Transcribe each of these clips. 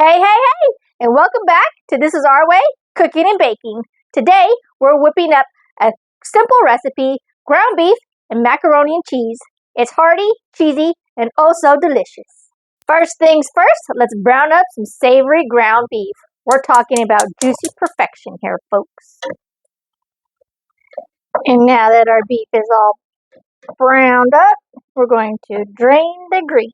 Hey, and welcome back to This Is Our Way, Cooking and Baking. Today, we're whipping up a simple recipe, ground beef and macaroni and cheese. It's hearty, cheesy, and oh so delicious. First things first, let's brown up some savory ground beef. We're talking about juicy perfection here, folks. And now that our beef is all browned up, we're going to drain the grease.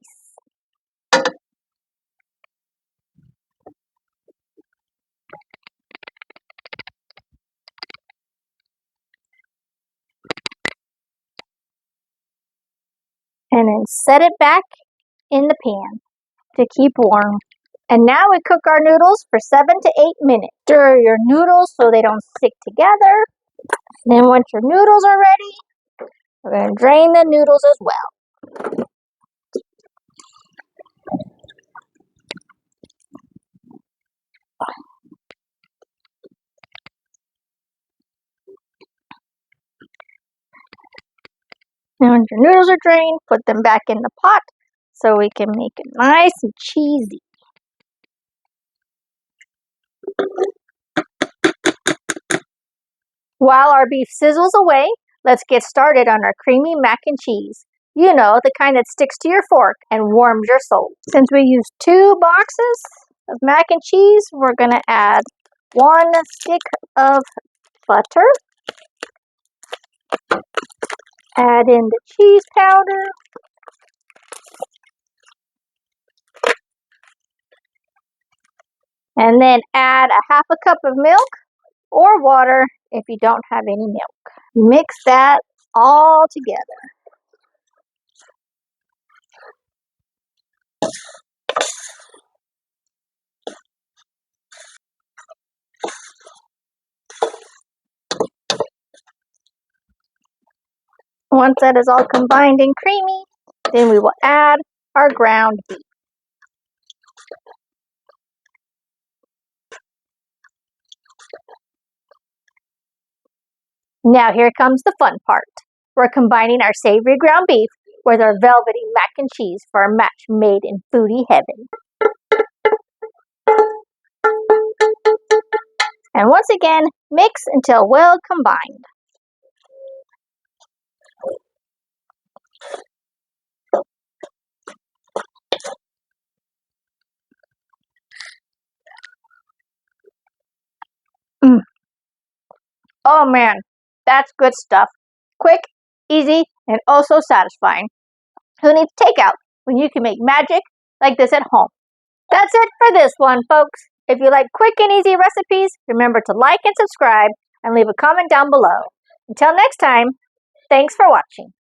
And then set it back in the pan to keep warm. And now we cook our noodles for 7 to 8 minutes. Stir your noodles so they don't stick together. Then once your noodles are ready, we're going to drain the noodles as well. Now once your noodles are drained, put them back in the pot so we can make it nice and cheesy. While our beef sizzles away, let's get started on our creamy mac and cheese. You know, the kind that sticks to your fork and warms your soul. Since we used 2 boxes of mac and cheese, we're going to add 1 stick of butter. Add in the cheese powder. And then add a half a cup of milk or water if you don't have any milk. Mix that all together. Once that is all combined and creamy, then we will add our ground beef. Now here comes the fun part. We're combining our savory ground beef with our velvety mac and cheese for a match made in foodie heaven. And once again, mix until well combined. Oh man, that's good stuff. Quick, easy, and oh so satisfying. Who needs takeout when you can make magic like this at home? That's it for this one, folks. If you like quick and easy recipes, remember to like and subscribe and leave a comment down below. Until next time, thanks for watching.